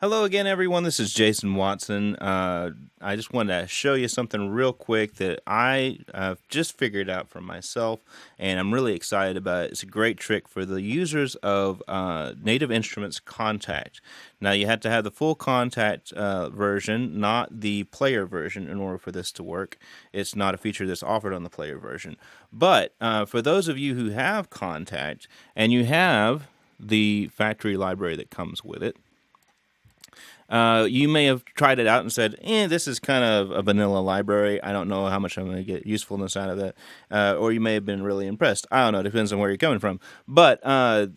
Hello again, everyone. This is Jason Watson. I just wanted to show you something real quick that I just figured out for myself, and I'm really excited about it. It's a great trick for the users of Native Instruments Kontakt. Now, you have to have the full Kontakt version, not the player version, in order for this to work. It's not a feature that's offered on the player version. But for those of you who have Kontakt and you have the factory library that comes with it, you may have tried it out and said, this is kind of a vanilla library. I don't know how much I'm going to get usefulness out of that. Or you may have been really impressed. I don't know. It depends on where you're coming from. But my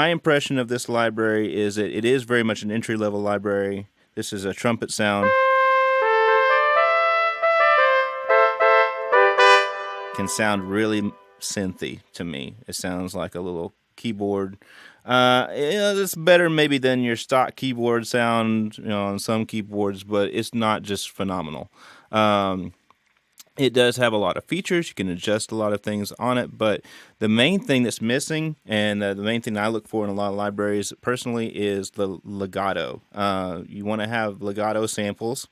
impression of this library is that it is very much an entry-level library. This is a trumpet sound. Can sound really synthy to me. It sounds like a little keyboard. It's better maybe than your stock keyboard sound, on some keyboards, but it's not just phenomenal. It does have a lot of features. You can adjust a lot of things on it, but the main thing that's missing, and the main thing I look for in a lot of libraries personally, is the legato. You want to have legato samples.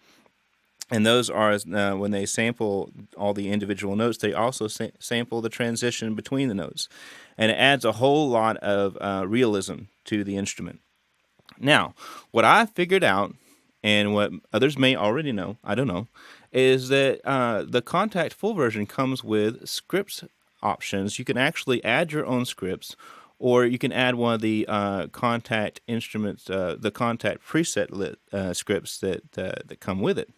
And those are, when they sample all the individual notes, they also sample the transition between the notes. And it adds a whole lot of realism to the instrument. Now, what I figured out, and what others may already know, I don't know, is that the Kontakt full version comes with scripts options. You can actually add your own scripts, or you can add one of the Kontakt instruments, the Kontakt preset scripts that come with it.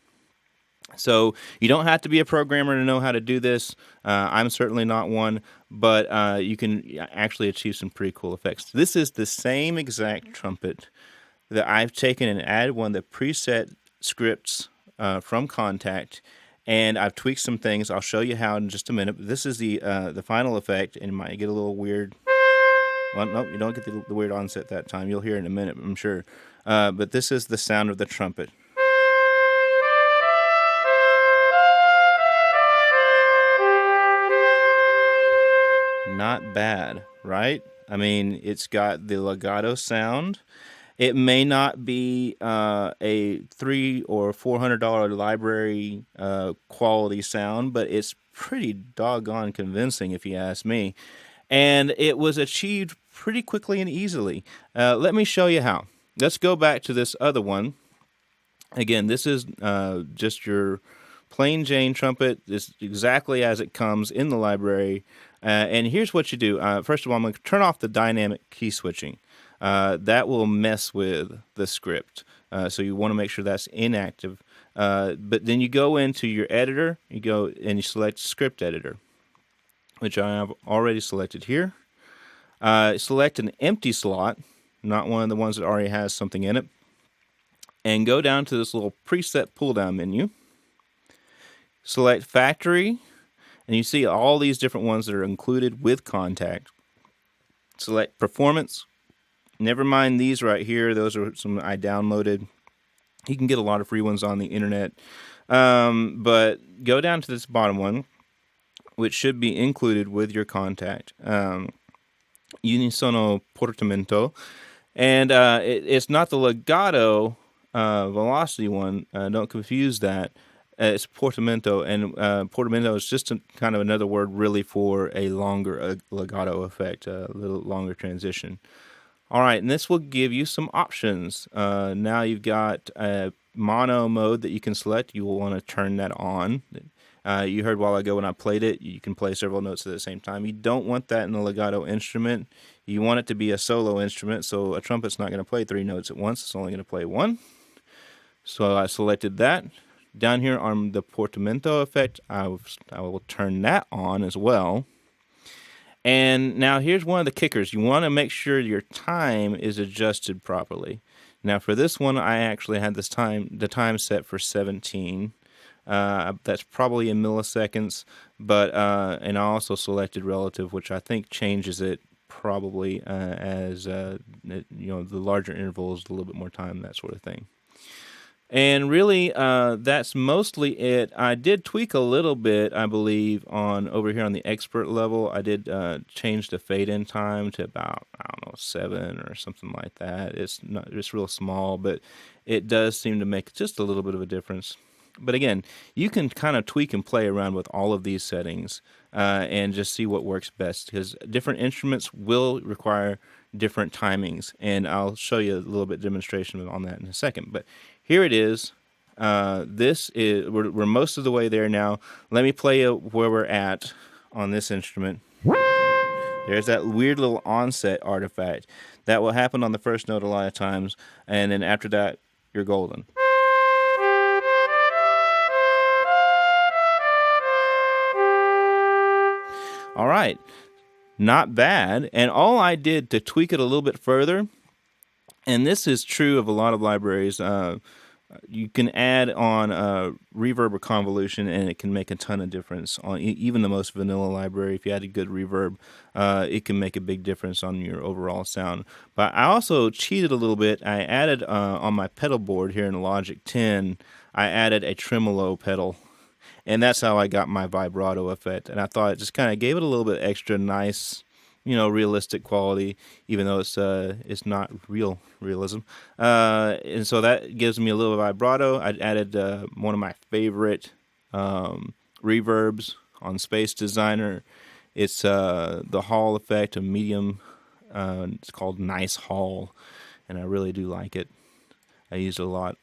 So you don't have to be a programmer to know how to do this. I'm certainly not one, but you can actually achieve some pretty cool effects. This is the same exact trumpet that I've taken and added one of the preset scripts from Kontakt, and I've tweaked some things. I'll show you how in just a minute. This is the final effect, and it might get a little weird. Well, no, you don't get the weird onset that time. You'll hear it in a minute, I'm sure. But this is the sound of the trumpet. Not bad, right? I mean, it's got the legato sound. It may not be a $300 or $400 library quality sound, but it's pretty doggone convincing, if you ask me. And it was achieved pretty quickly and easily. Let me show you how. Let's go back to this other one. Again, this is just your plain Jane trumpet. It's exactly as it comes in the library. And here's what you do. First of all, I'm going to turn off the dynamic key switching. That will mess with the script. So you want to make sure that's inactive. But then you go into your editor, you go and you select script editor, which I have already selected here. Select an empty slot, not one of the ones that already has something in it, and go down to this little preset pull-down menu. Select factory, and you see all these different ones that are included with Kontakt. Select performance. Never mind these right here. Those are some I downloaded. You can get a lot of free ones on the internet. But go down to this bottom one, which should be included with your Kontakt. Unisono portamento. And it's not the legato velocity one. Don't confuse that. It's portamento, and portamento is just kind of another word really for a longer legato effect, a little longer transition. All right, and this will give you some options. Now you've got a mono mode that you can select. You will want to turn that on. You heard a while ago when I played it, you can play several notes at the same time. You don't want that in a legato instrument. You want it to be a solo instrument, so a trumpet's not going to play 3 notes at once. It's only going to play 1. So I selected that. Down here on the portamento effect, I will turn that on as well. And now here's one of the kickers. You want to make sure your time is adjusted properly. Now for this one, I actually had the time set for 17. That's probably in milliseconds, but and I also selected relative, which I think changes it probably as the larger intervals, a little bit more time, that sort of thing. And really, that's mostly it. I did tweak a little bit, I believe, on over here on the expert level. I did change the fade in time to about, I don't know, 7 or something like that. It's not, it's real small, but it does seem to make just a little bit of a difference. But again, you can kind of tweak and play around with all of these settings and just see what works best, because different instruments will require different timings, and I'll show you a little bit demonstration on that in a second. But here it is. This is we're most of the way there now. Let me play you where we're at on this instrument. There's that weird little onset artifact that will happen on the first note a lot of times, and then after that, you're golden. All right, not bad. And all I did to tweak it a little bit further, and this is true of a lot of libraries, you can add on reverb or convolution, and it can make a ton of difference on even the most vanilla library. If you add a good reverb, it can make a big difference on your overall sound. But I also cheated a little bit. I added on my pedal board here in Logic 10, I added a tremolo pedal. And that's how I got my vibrato effect. And I thought it just kind of gave it a little bit extra nice, realistic quality, even though it's not realism. And so that gives me a little vibrato. I added one of my favorite reverbs on Space Designer. It's the Hall effect, a medium. It's called Nice Hall, and I really do like it. I use it a lot.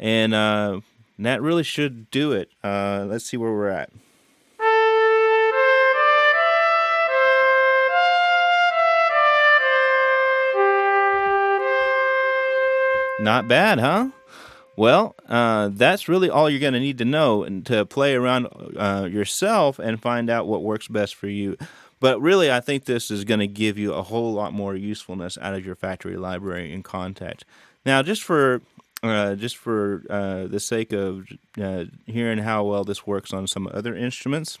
And that really should do it. Let's see where we're at. Not bad, huh? Well, that's really all you're going to need to know and to play around yourself and find out what works best for you. But really, I think this is going to give you a whole lot more usefulness out of your factory library in Kontakt. Now, just for the sake of hearing how well this works on some other instruments,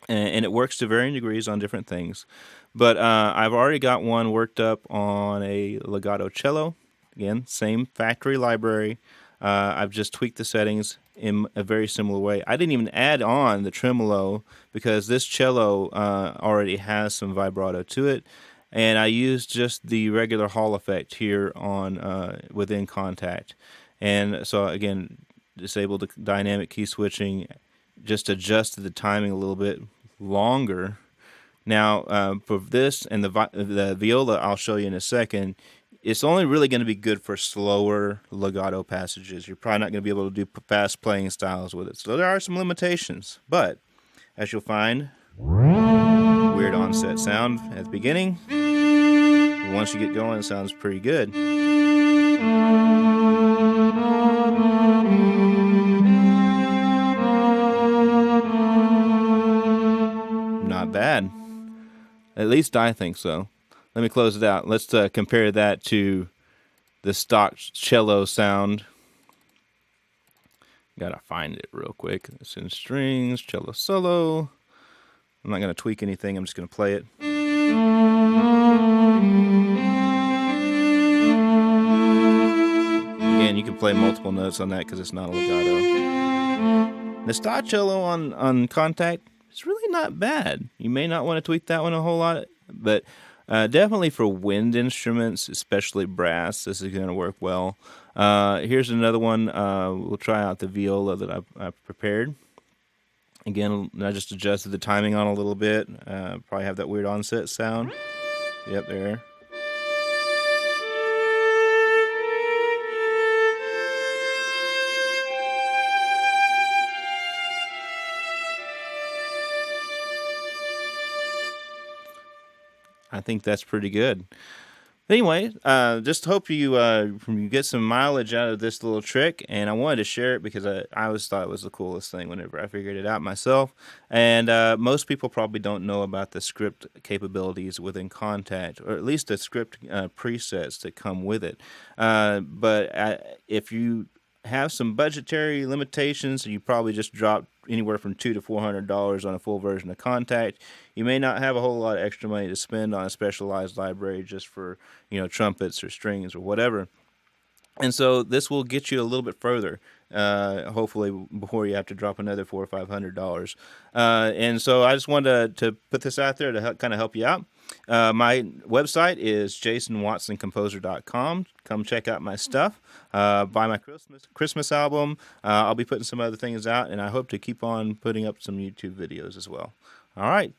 and it works to varying degrees on different things. But I've already got one worked up on a legato cello. Again, same factory library. I've just tweaked the settings in a very similar way. I didn't even add on the tremolo because this cello already has some vibrato to it. And I used just the regular Hall effect here on within Kontakt. And so again, disabled the dynamic key switching, just adjusted the timing a little bit longer. Now for this and the viola, I'll show you in a second. It's only really going to be good for slower legato passages. You're probably not going to be able to do fast playing styles with it. So there are some limitations. But as you'll find, weird onset sound at the beginning. Once you get going, it sounds pretty good. Not bad. At least I think so. Let me close it out. Let's compare that to the stock cello sound. Gotta find it real quick. It's in strings, cello solo. I'm not gonna tweak anything. I'm just gonna play it. Again, you can play multiple notes on that because it's not a legato. The stock cello on Kontakt is really not bad. You may not want to tweak that one a whole lot, but definitely for wind instruments, especially brass, this is going to work well. Here's another one. We'll try out the viola that I've prepared. Again, I just adjusted the timing on a little bit. Probably have that weird onset sound. Yep, there. I think that's pretty good. Anyway, just hope you get some mileage out of this little trick, and I wanted to share it because I always thought it was the coolest thing whenever I figured it out myself. And most people probably don't know about the script capabilities within Kontakt, or at least the script presets that come with it. But if you have some budgetary limitations, and you probably just dropped anywhere from $200 to $400 on a full version of Kontakt, you may not have a whole lot of extra money to spend on a specialized library just for trumpets or strings or whatever. And so this will get you a little bit further, hopefully before you have to drop another $400 or $500. And so I just wanted to put this out there to kind of help you out. My website is jasonwatsоncomposer.com. Come check out my stuff. Buy my Christmas album. I'll be putting some other things out, and I hope to keep on putting up some YouTube videos as well. All right.